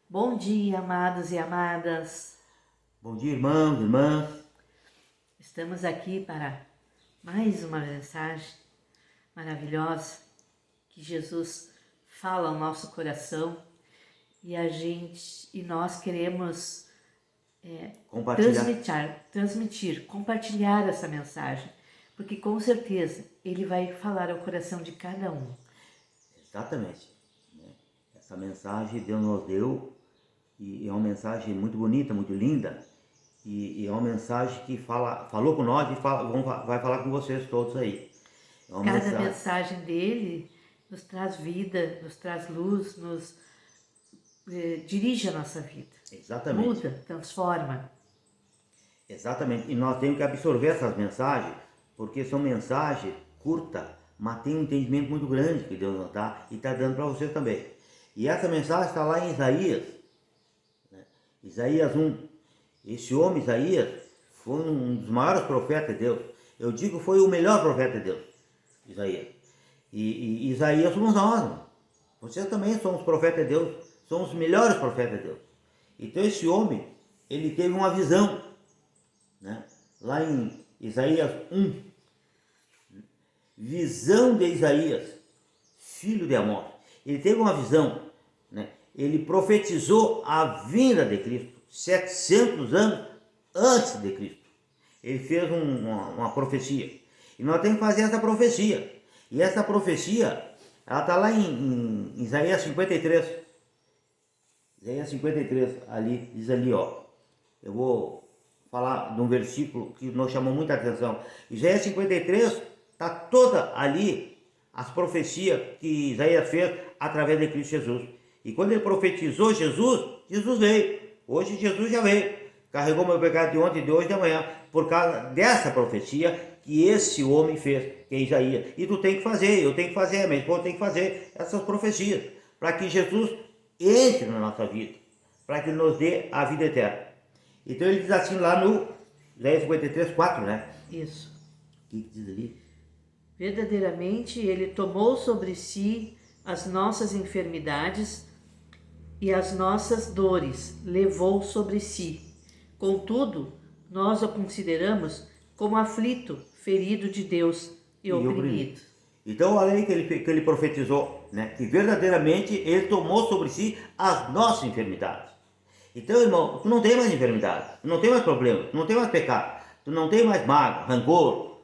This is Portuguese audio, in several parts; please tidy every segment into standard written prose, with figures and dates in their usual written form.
Bom dia, amados e amadas. Bom dia, irmãos, irmãs. Estamos aqui para mais uma mensagem maravilhosa que Jesus fala ao nosso coração e nós queremos transmitir, compartilhar essa mensagem, porque com certeza Ele vai falar ao coração de cada um. Exatamente. Essa mensagem Deus nos deu e é uma mensagem muito bonita, muito linda. E é uma mensagem que falou com nós e vai falar com vocês todos aí. Cada mensagem dele nos traz vida, nos traz luz, nos dirige a nossa vida. Exatamente. Muda, transforma. Exatamente. E nós temos que absorver essas mensagens, porque são mensagens curtas, mas tem um entendimento muito grande que Deus nos dá e está dando para vocês também. E essa mensagem está lá em Isaías, né? Isaías 1. Esse homem, Isaías, foi um dos maiores profetas de Deus. Eu digo foi o melhor profeta de Deus, Isaías. E Isaías somos nós. Vocês também somos profetas de Deus. Somos os melhores profetas de Deus. Então esse homem, ele teve uma visão, né? Lá em Isaías 1. Visão de Isaías, filho de Amós. Ele teve uma visão, né? Ele profetizou a vinda de Cristo 700 anos antes de Cristo. Ele fez uma profecia. E nós temos que fazer essa profecia. E essa profecia, ela está lá em Isaías 53. Isaías 53, ali, diz ali, ó. Eu vou falar de um versículo que nos chamou muita atenção. Isaías 53 está toda ali as profecias que Isaías fez através de Cristo Jesus. E quando ele profetizou Jesus, Jesus veio. Hoje Jesus já veio. Carregou meu pecado de ontem, de hoje e de amanhã. Por causa dessa profecia que esse homem fez, que é Isaías. E tu tem que fazer, eu tenho que fazer, minha esposa tem que fazer essas profecias. Para que Jesus entre na nossa vida. Para que nos dê a vida eterna. Então ele diz assim lá no Isaías 53, 4, né? Isso. O que diz ali? Verdadeiramente ele tomou sobre si as nossas enfermidades e as nossas dores levou sobre si. Contudo, nós o consideramos como aflito, ferido de Deus e oprimido. Então, olha aí que ele profetizou, né? Que verdadeiramente ele tomou sobre si as nossas enfermidades. Então, irmão, tu não tem mais enfermidade, tu não tem mais problema, tu não tem mais pecado, tu não tem mais mágoa, rancor,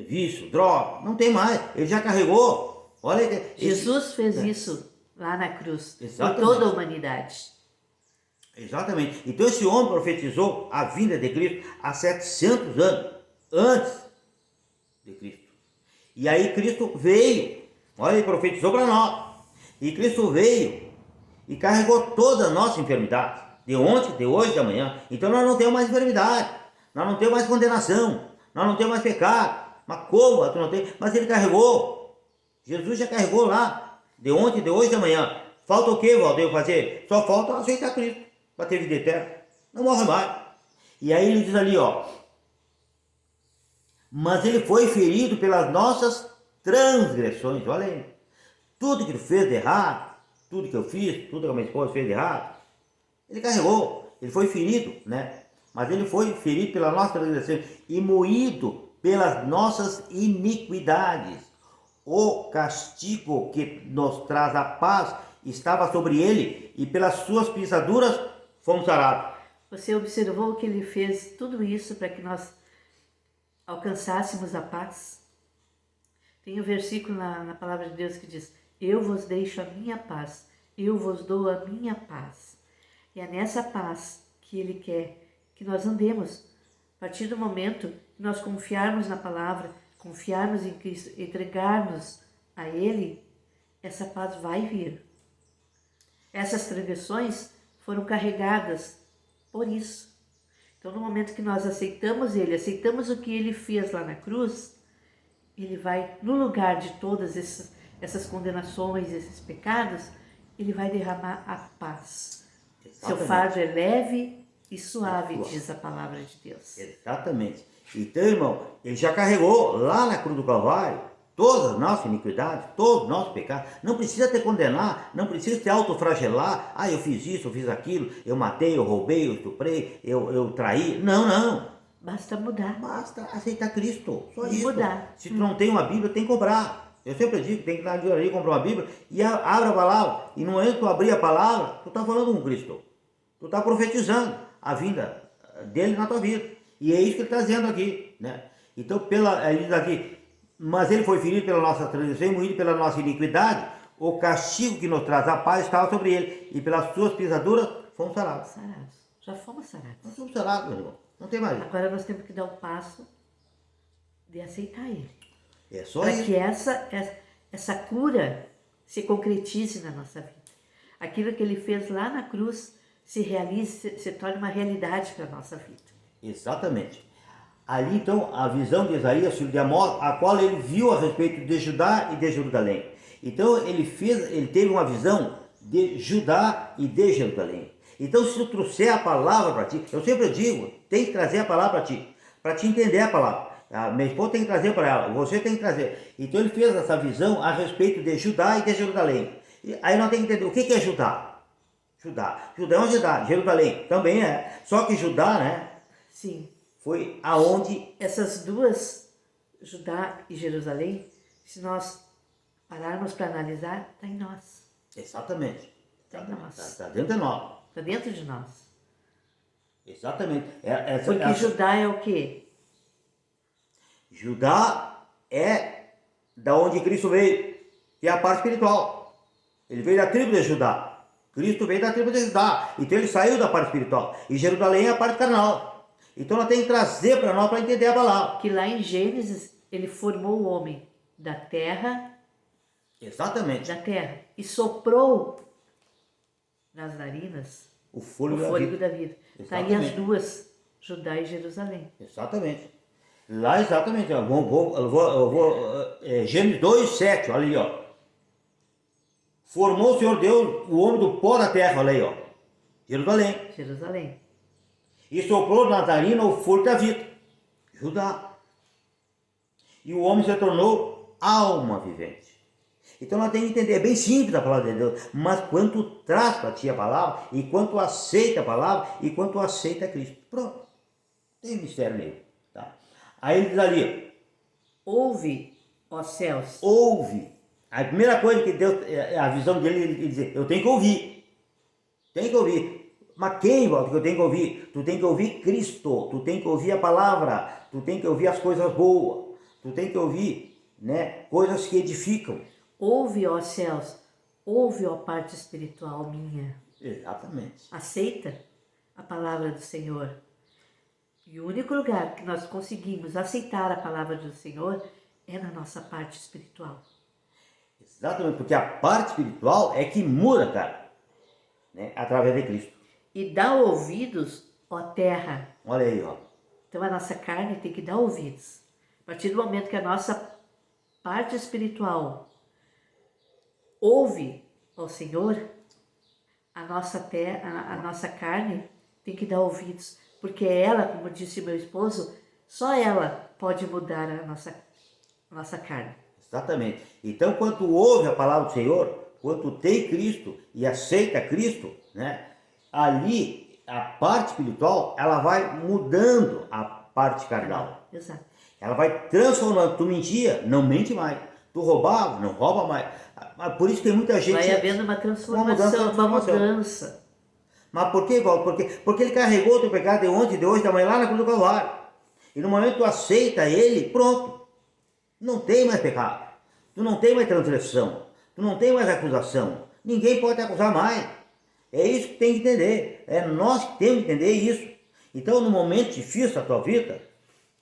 vício, droga, não tem mais, ele já carregou. Olha, Jesus fez isso lá na cruz, exatamente, por toda a humanidade. Exatamente. Então esse homem profetizou a vinda de Cristo há 700 anos antes de Cristo. E aí Cristo veio, olha, ele profetizou para nós. E Cristo veio e carregou toda a nossa enfermidade, de ontem, de hoje, de amanhã. Então nós não temos mais enfermidade, nós não temos mais condenação, nós não temos mais pecado. Mas como? Tu não tem? Mas ele carregou. Jesus já carregou lá, de ontem, de hoje, de amanhã. Falta o que, Valdeiro, fazer? Só falta aceitar Cristo para ter vida eterna. Não morre mais. E aí ele diz ali, ó. Mas ele foi ferido pelas nossas transgressões. Olha aí. Tudo que ele fez de errado, tudo que eu fiz, tudo que a minha esposa fez de errado, ele carregou. Ele foi ferido, né? Mas ele foi ferido pelas nossas transgressões e moído pelas nossas iniquidades. O castigo que nos traz a paz estava sobre ele e pelas suas pisaduras fomos sarados. Você observou que ele fez tudo isso para que nós alcançássemos a paz? Tem um versículo na palavra de Deus que diz: eu vos deixo a minha paz, eu vos dou a minha paz. E é nessa paz que ele quer que nós andemos. A partir do momento que nós confiarmos na palavra, confiarmos em Cristo, entregarmos a Ele, essa paz vai vir. Essas transgressões foram carregadas por isso. Então, no momento que nós aceitamos Ele, aceitamos o que Ele fez lá na cruz, Ele vai, no lugar de todas essas condenações, esses pecados, Ele vai derramar a paz. Exatamente. Seu fardo é leve e suave, diz a palavra de Deus. Exatamente. Então, irmão, ele já carregou lá na cruz do Calvário todas as nossas iniquidades, todos os nossos pecados. Não precisa te condenar, não precisa te autoflagelar. Ah, eu fiz isso, eu fiz aquilo, eu matei, eu roubei, eu estuprei, eu traí. Não, não. Basta mudar. Basta aceitar Cristo, só E isso. mudar. Se tu não tem uma Bíblia, tem que comprar. Eu sempre digo, tem que ir na livraria comprar uma Bíblia e abre a palavra. E no momento que tu abrir a palavra, tu está falando com Cristo. Tu está profetizando a vinda dele na tua vida. E é isso que ele está dizendo aqui, né? Então, ele diz aqui, mas ele foi ferido pela nossa transgressão e moído pela nossa iniquidade. O castigo que nos traz a paz estava sobre ele. E pelas suas pisaduras fomos sarados. Sarados. Já fomos sarados. Nós somos sarados, meu irmão. Não tem mais. Agora nós temos que dar o passo de aceitar ele. É só Para isso. que essa cura se concretize na nossa vida. Aquilo que ele fez lá na cruz se realize, se torne uma realidade para a nossa vida. Exatamente. Ali então a visão de Isaías, filho de Amós, a qual ele viu a respeito de Judá e de Jerusalém. Então ele teve uma visão de Judá e de Jerusalém. Então se tu trouxer a palavra para ti, eu sempre digo, tem que trazer a palavra para te entender a palavra. A minha esposa tem que trazer para ela, você tem que trazer. Então ele fez essa visão a respeito de Judá e de Jerusalém. E aí nós temos que entender o que é Judá. Judá é uma cidade, Jerusalém também é. Só que Judá, né? Sim. Foi aonde Essas duas, Judá e Jerusalém, se nós pararmos para analisar, está em nós. exatamente Está em nós. está dentro de nós. Está dentro de nós. Exatamente. Porque Judá é o quê? Judá é da onde Cristo veio, que é a parte espiritual. Ele veio da tribo de Judá. Cristo veio da tribo de Judá. Então ele saiu da parte espiritual. E Jerusalém é a parte carnal. Então nós temos que trazer para nós para entender a palavra. Que lá em Gênesis ele formou o homem da terra, Exatamente. e soprou nas narinas O o fôlego, fôlego da vida. Está aí as Exatamente. duas, Judá e Jerusalém. Exatamente. Lá exatamente. Eu vou Gênesis 2, 7, olha aí, ó. Formou o Senhor Deus o homem do pó da terra, olha aí, ó. Jerusalém. Jerusalém. E soprou na narina o fôlego da vida. Judá. E o homem se tornou alma vivente. Então nós temos que entender, é bem simples a palavra de Deus, mas quando tu traz para ti a palavra, e quando tu aceita a palavra, e quando tu aceita Cristo. Pronto. Não tem mistério nenhum. Tá? Aí ele diz ali, Ouve, ó céus. ouve. A primeira coisa que Deus, a visão dele, ele diz, eu tenho que ouvir. Tem que ouvir. Mas quem, volta, que eu tenho que ouvir? Tu tem que ouvir Cristo, tu tem que ouvir a palavra, tu tem que ouvir as coisas boas, tu tem que ouvir, né, coisas que edificam. Ouve, ó céus. Ouve, ó parte espiritual minha. Exatamente. Aceita a palavra do Senhor. E o único lugar que nós conseguimos aceitar a palavra do Senhor é na nossa parte espiritual. Exatamente, porque a parte espiritual é que muda, cara, né, através de Cristo. E dá ouvidos, ó terra. Olha aí, ó. Então a nossa carne tem que dar ouvidos. A partir do momento que a nossa parte espiritual ouve ao Senhor, a nossa carne tem que dar ouvidos. Porque ela, como disse meu esposo, só ela pode mudar a nossa carne. Exatamente. Então, quando tu ouve a palavra do Senhor, quando tu tem Cristo e aceita Cristo, né, ali a parte espiritual, ela vai mudando a parte carnal. Exato. Ela vai transformando. Tu mentia, não mente mais. Tu roubava, não rouba mais. Por isso que muita gente... Vai havendo uma transformação, uma mudança. Mas por que, Paulo? Porque ele carregou o teu pecado de ontem, de hoje, de amanhã, lá na cruz do Calvário. E no momento que tu aceita ele, pronto. Não tem mais pecado. Tu não tem mais transgressão. Tu não tem mais acusação. Ninguém pode te acusar mais. É isso que tem que entender. É nós que temos que entender isso. Então, no momento difícil da tua vida,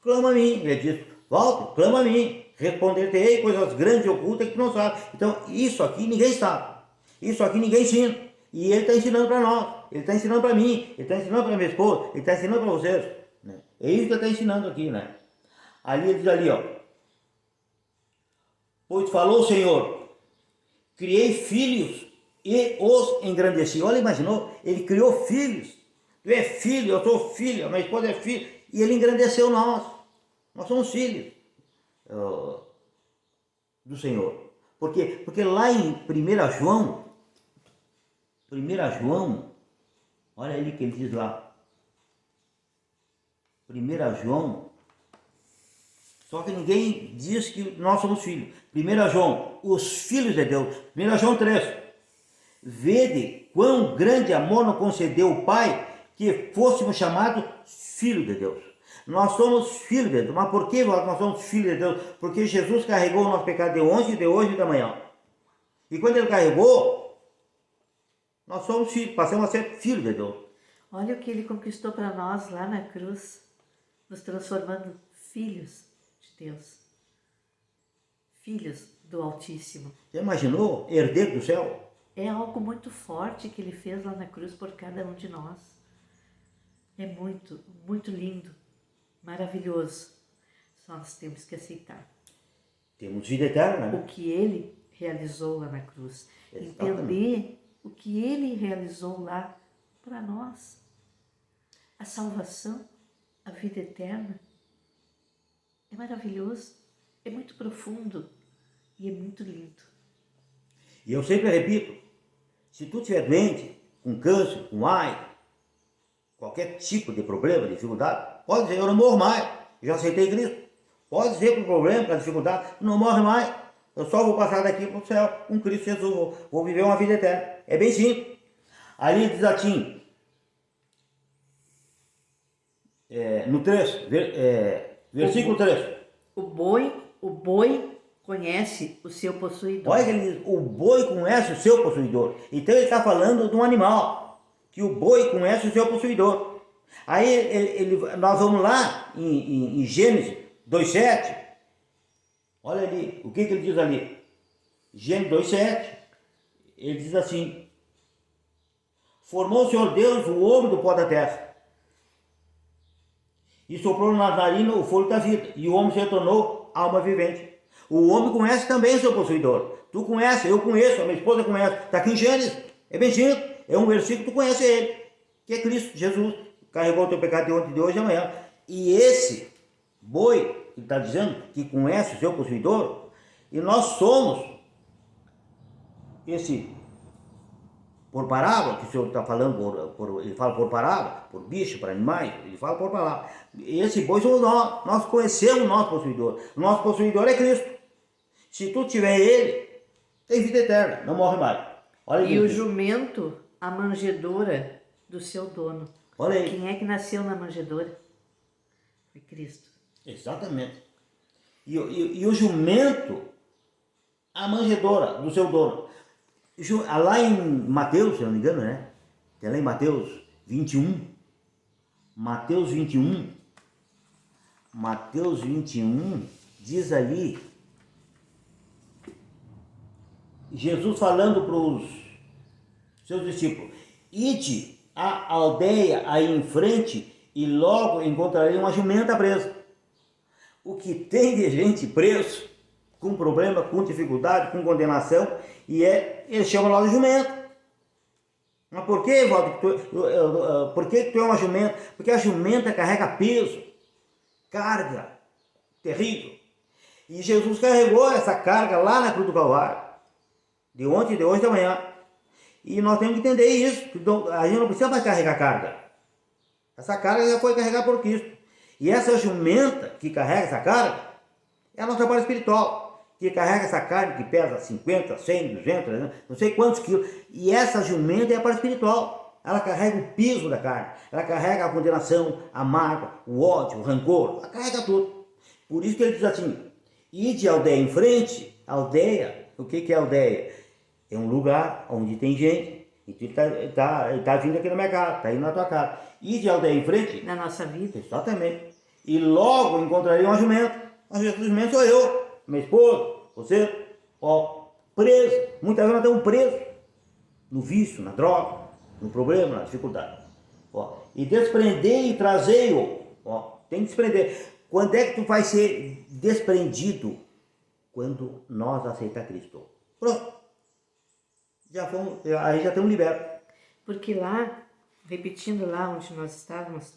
clama a mim. Ele diz, Walter, clama a mim. Responder-te-ei coisas grandes e ocultas que tu não sabe. Então, isso aqui ninguém sabe. Isso aqui ninguém ensina. E ele está ensinando para nós. Ele está ensinando para mim. Ele está ensinando para minha esposa. Ele está ensinando para vocês. Né? É isso que ele está ensinando aqui, né? Ali ele diz ali, ó. Pois falou o Senhor, criei filhos e os engrandeci. Olha, imaginou? Ele criou filhos. Tu é filho, eu sou filho, a minha esposa é filha. E ele engrandeceu nós. Nós somos filhos. do Senhor. Porque lá em 1 João, olha ali que ele diz lá. 1 João, só que ninguém diz que nós somos filhos. 1 João, os filhos de Deus. 1 João 3. Vede quão grande amor nos concedeu o Pai, que fôssemos chamados filhos de Deus. Nós somos filhos de Deus. Mas por que nós somos filhos de Deus? Porque Jesus carregou o nosso pecado de ontem, de hoje e da manhã. E quando ele carregou, nós somos filhos, passamos a ser filhos de Deus. Olha o que ele conquistou para nós lá na cruz, nos transformando filhos de Deus. Filhos do Altíssimo. Já imaginou? Herdeiro do céu? É algo muito forte que ele fez lá na cruz por cada um de nós. É muito, muito lindo, maravilhoso. Só nós temos que aceitar Temos vida eterna, né? o que ele realizou lá na cruz. Exatamente. Entender o que ele realizou lá para nós. A salvação, a vida eterna. É maravilhoso, é muito profundo e é muito lindo. E eu sempre repito, se tu estiver doente, com câncer, com AIDS, qualquer tipo de problema, dificuldade, pode dizer, eu não morro mais, eu já aceitei Cristo. Pode dizer para o problema, para a dificuldade, não morre mais, eu só vou passar daqui para o céu com Cristo Jesus, vou viver uma vida eterna. É bem simples. Ali diz assim, no 3, versículo 3. O boi conhece o seu possuidor. Olha que ele diz, o boi conhece o seu possuidor. Então ele está falando de um animal, que o boi conhece o seu possuidor. Aí nós vamos lá em Gênesis 2,7. Olha ali, o que ele diz ali? Gênesis 2,7. Ele diz assim, formou o Senhor Deus o homem do pó da terra, e soprou na narina o fôlego da vida, e o homem se tornou alma vivente. O homem conhece também o seu possuidor. Tu conhece, eu conheço, a minha esposa conhece. Está aqui em Gênesis. É bem simples. É um versículo que tu conhece ele, que é Cristo, Jesus. Carregou o teu pecado de ontem, de hoje e amanhã. E esse boi, que está dizendo que conhece o seu possuidor, e nós somos esse, por parábola, que o Senhor está falando, ele fala por parábola, por bicho, por animais, ele fala por palavra. Esse boi somos nós conhecemos o nosso possuidor. O nosso possuidor é Cristo. Se tu tiver ele, tem vida eterna, não morre mais. Olha e o jumento, a manjedoura do seu dono. Olha aí. Quem é que nasceu na manjedoura? Foi Cristo. Exatamente. E o jumento, a manjedoura do seu dono. Lá em Mateus, se não me engano, né? Tem lá em Mateus 21. Mateus 21 diz ali, Jesus falando para os seus discípulos, ide à aldeia aí em frente e logo encontrarei uma jumenta presa. O que tem de gente preso, com problema, com dificuldade, com condenação, e eles chamam lá de jumento. Mas por que, Walter, por que tu é uma jumenta? Porque a jumenta carrega peso, carga terrível. E Jesus carregou essa carga lá na cruz do Calvário, de ontem, de hoje, de amanhã. E nós temos que entender isso, que a gente não precisa mais carregar carga. Essa carga já foi carregada por Cristo. E essa jumenta que carrega essa carga é a nossa parte espiritual, que carrega essa carne que pesa 50, 100, 200, não sei quantos quilos. E essa jumenta é a parte espiritual. Ela carrega o peso da carne, ela carrega a condenação, a mágoa, o ódio, o rancor, ela carrega tudo. Por isso que ele diz assim, ide à aldeia em frente. Aldeia, o que é aldeia? É um lugar onde tem gente. Então ele tá vindo aqui na minha casa, está indo na tua casa. Ide à aldeia em frente. Na nossa vida. Exatamente. E logo encontrarei uma jumenta. A jumenta sou eu, minha esposa, você, preso. Muitas vezes nós estamos presos no vício, na droga, no problema, na dificuldade. E desprender e trazer-o. Tem que desprender. Quando é que tu vai ser desprendido? Quando nós aceitar Cristo. Pronto. Aí já estamos libertos. Porque lá, repetindo lá onde nós estávamos,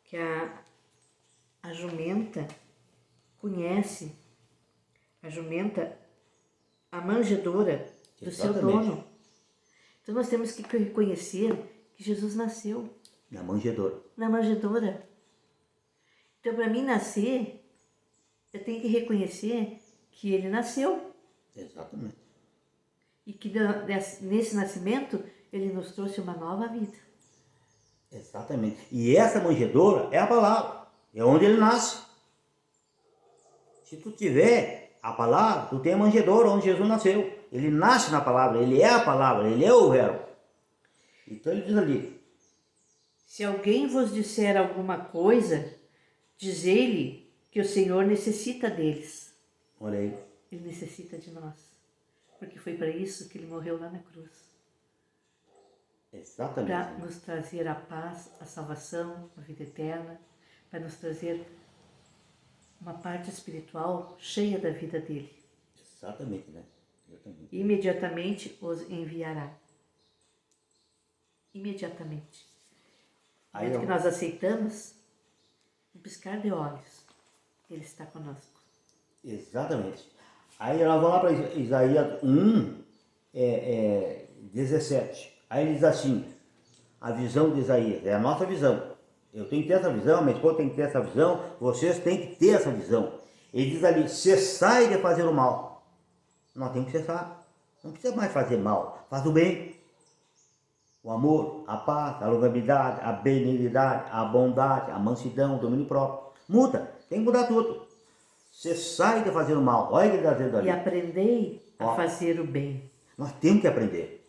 que a jumenta conhece, a jumenta a manjedoura do seu Exatamente. dono. Então nós temos que reconhecer que Jesus nasceu Na manjedoura. na manjedoura. Então, para mim nascer, eu tenho que reconhecer que ele nasceu Exatamente. e que nesse nascimento ele nos trouxe uma nova vida. Exatamente. E essa manjedoura é a palavra. É onde ele nasce. Se tu tiver a palavra, tu tem a manjedoura onde Jesus nasceu. Ele nasce na palavra, ele é a palavra, ele é o verbo. Então ele diz ali, Se alguém vos disser alguma coisa, dizei-lhe que o Senhor necessita deles. olha aí, Ele necessita de nós. Porque foi para isso que ele morreu lá na cruz. Para exatamente. nos trazer a paz, a salvação, a vida eterna. Para nos trazer uma parte espiritual cheia da vida dele. Exatamente, né? Exatamente. Imediatamente os enviará. Imediatamente. No Aí, momento que ó, nós aceitamos, um piscar de olhos, ele está conosco. exatamente. Aí nós vamos lá para Isaías 1, 17. Aí ele diz assim, a visão de Isaías, é a nossa visão. Eu tenho que ter essa visão, minha esposa tem que ter essa visão, vocês têm que ter essa visão. Ele diz ali, cessai de fazer o mal. Nós temos que cessar. Não precisa mais fazer mal, faz o bem. O amor, a paz, a longanimidade, a benignidade, a bondade, a mansidão, o domínio próprio. Muda, tem que mudar tudo. Cessai de fazer o mal. Olha o que ele está dizendo ali. E aprendei a Ó. fazer o bem. Nós temos que aprender.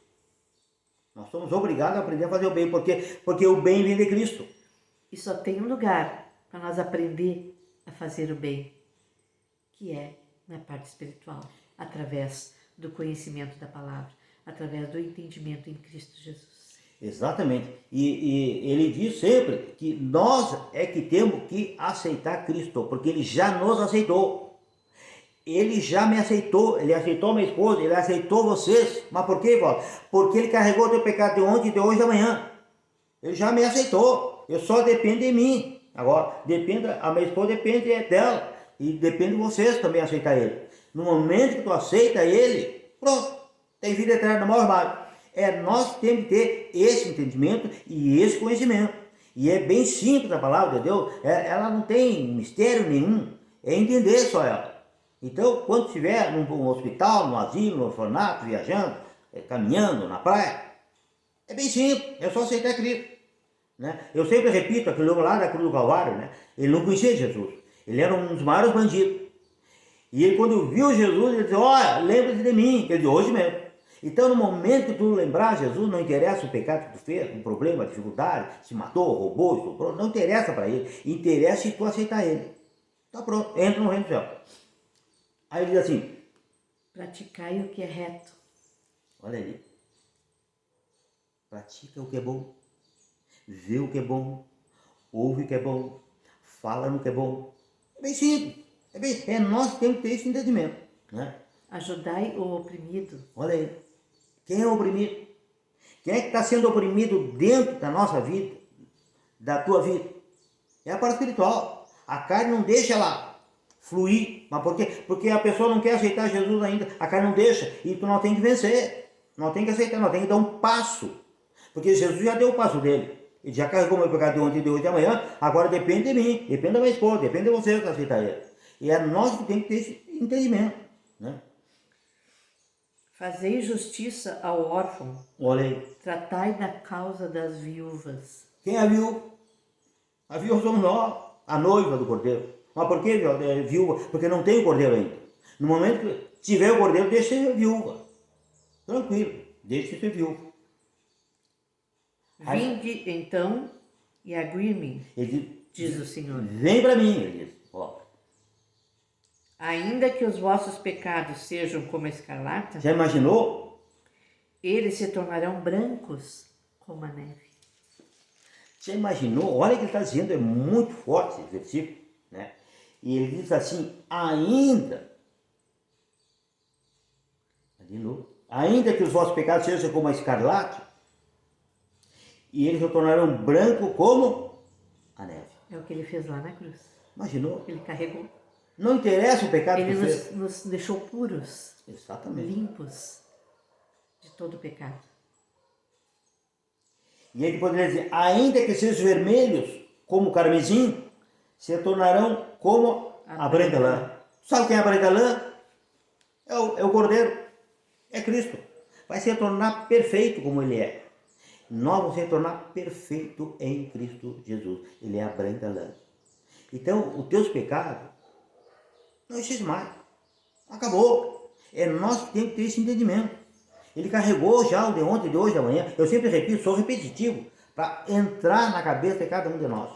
Nós somos obrigados a aprender a fazer o bem, porque o bem vem de Cristo. E só tem um lugar para nós aprender a fazer o bem, que é na parte espiritual, através do conhecimento da palavra, através do entendimento em Cristo Jesus. Exatamente. E ele diz sempre que nós é que temos que aceitar Cristo, porque ele já nos aceitou. Ele já me aceitou, ele aceitou minha esposa, ele aceitou vocês. Mas por quê, Paulo? Porque ele carregou o teu pecado de ontem, de hoje e de amanhã. Ele já me aceitou. Eu só dependo de mim. Agora, a minha esposa depende dela. E depende de vocês também aceitar ele. No momento que tu aceita ele, pronto, tem vida eterna, mal armário. Nós temos que ter esse entendimento e esse conhecimento. E é bem simples a palavra de Deus. Ela não tem mistério nenhum. É entender só ela. Então, quando estiver num hospital, num asilo, no orfanato, viajando, caminhando na praia, é bem simples, é só aceitar Cristo. Né? Eu sempre repito aquele homem lá da cruz do Calvário, né? Ele não conhecia Jesus, ele era um dos maiores bandidos. E ele, quando viu Jesus, ele disse, olha, lembra-se de mim, que é de hoje mesmo. Então, no momento que tu lembrar Jesus, não interessa o pecado que tu fez, o problema, a dificuldade, se matou, roubou, estuprou, não interessa para ele, interessa se tu aceitar ele. Tá pronto, entra no reino do céu. Aí ele diz assim, Praticai o que é reto. olha ali, pratica o que é bom, vê o que é bom, ouve o que é bom, fala no que é bom. É bem simples, nós temos que ter esse entendimento, né? Ajudai o oprimido. Olha aí, quem é o oprimido? Quem é que está sendo oprimido dentro da nossa vida, da tua vida? É a parte espiritual. A carne não deixa ela fluir. Mas por quê? Porque a pessoa não quer aceitar Jesus ainda. A carne não deixa. E tu não tem que vencer. Não tem que aceitar, não tem que dar um passo. Porque Jesus já deu o passo dele. Ele já carregou meu pecado de ontem, de hoje e de amanhã. Agora depende de mim, depende da minha esposa, depende de você que aceitar ele. E é nós que temos que ter esse entendimento, né? Fazei justiça ao órfão. Olha aí. Tratai da causa das viúvas. Quem é a viúva? A viúva somos nós, a noiva do cordeiro. Mas por que viúva? Porque não tem o cordeiro ainda. No momento que tiver o cordeiro, deixa de ser viúva. Tranquilo, deixa de ser viúva. Vinde então e aguir-me, Ele diz o Senhor. Vem para mim, ele diz. Ó, Ainda que os vossos pecados sejam como a escarlata, já imaginou? eles se tornarão brancos como a neve. Já imaginou? Olha o que ele está dizendo, é muito forte esse versículo, né? E ele diz assim, ainda que os vossos pecados sejam como a escarlate, e eles se tornarão branco como a neve. É o que ele fez lá na cruz. Imaginou? Ele carregou. Não interessa o pecado Ele que fez. nos deixou puros. Exatamente. limpos de todo pecado. E ele poderia dizer, ainda que sejam vermelhos como o carmesim, se tornarão como a branca lã. Sabe quem é a branca lã? É o Cordeiro, é Cristo. Vai se tornar perfeito como ele é. Nós vamos se tornar perfeito em Cristo Jesus. Ele é a branca lã. Então, os teus pecados não existem mais. Acabou. É nós que temos que ter esse entendimento. Ele carregou já o de ontem, de hoje, de amanhã. Eu sempre repito, sou repetitivo, para entrar na cabeça de cada um de nós.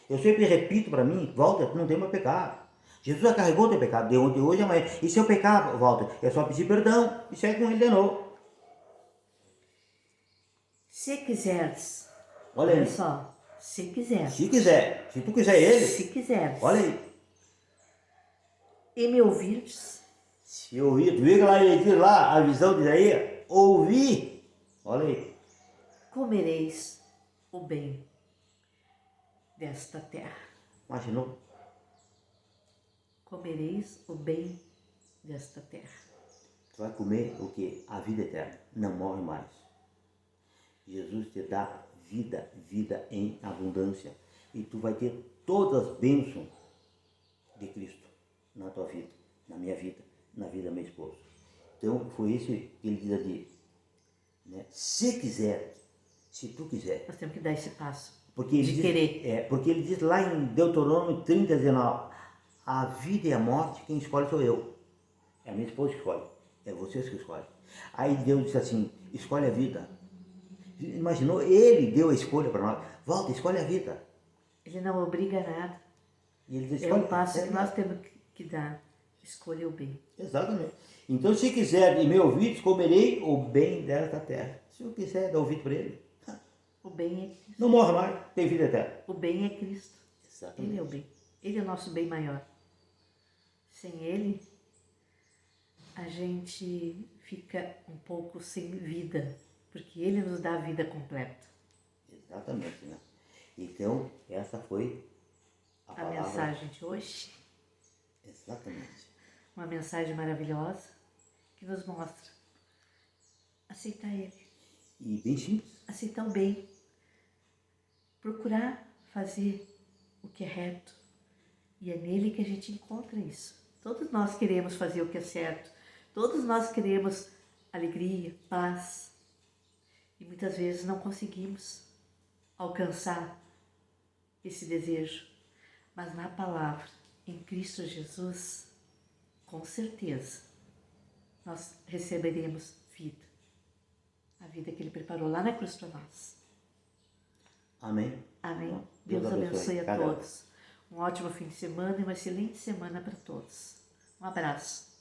Eu sempre repito para mim, Walter, tu não tem mais pecado. Jesus já carregou o teu pecado de ontem, de hoje, de amanhã. E se eu pecar, Walter, é só pedir perdão e segue com ele de novo. Se quiseres, Olha olha aí. só, se quiseres, Se quiser, se tu quiser ele, se quiseres, olha aí. e me ouvires, Se ouvir, tu vê que lá ele diz lá, a visão diz aí, ouvir. Olha aí. comereis o bem desta terra. Imaginou? Comereis o bem desta terra. Tu vai comer o quê? A vida eterna. Não morre mais. Jesus te dá vida, vida em abundância. E tu vai ter todas as bênçãos de Cristo na tua vida, na minha vida, na vida da minha esposa. Então, foi isso que ele diz ali. Né? Se quiser, se tu quiser. Nós temos que dar esse passo Porque ele de diz, querer. porque ele diz lá em Deuteronômio 30, 19, a vida e a morte, quem escolhe sou eu. É a minha esposa que escolhe. É vocês que escolhem. Aí Deus disse assim, escolhe a vida. Imaginou? Ele deu a escolha para nós. Volta, escolhe a vida. Ele não obriga a nada. E ele diz, É um passo que nós temos que dar. Escolher o bem. Exatamente. Então, se quiser e me ouvir, comerei o bem desta terra. Se eu quiser dar ouvido para ele, O bem é Cristo. não morre mais, tem vida eterna. O bem é Cristo. Exatamente. Ele é o bem. Ele é o nosso bem maior. Sem ele, a gente fica um pouco sem vida, porque ele nos dá a vida completa. Exatamente, né? Então, essa foi a palavra. Mensagem de hoje, Exatamente. uma mensagem maravilhosa que nos mostra aceitar ele, E bem simples. aceitar o bem, procurar fazer o que é reto, e é nele que a gente encontra isso. Todos nós queremos fazer o que é certo, todos nós queremos alegria, paz, e muitas vezes não conseguimos alcançar esse desejo, mas na palavra, em Cristo Jesus, com certeza, nós receberemos vida, a vida que Ele preparou lá na cruz para nós. Amém. Amém. Deus Deus abençoe a cada um. todos. Um ótimo fim de semana e uma excelente semana para todos. Um abraço.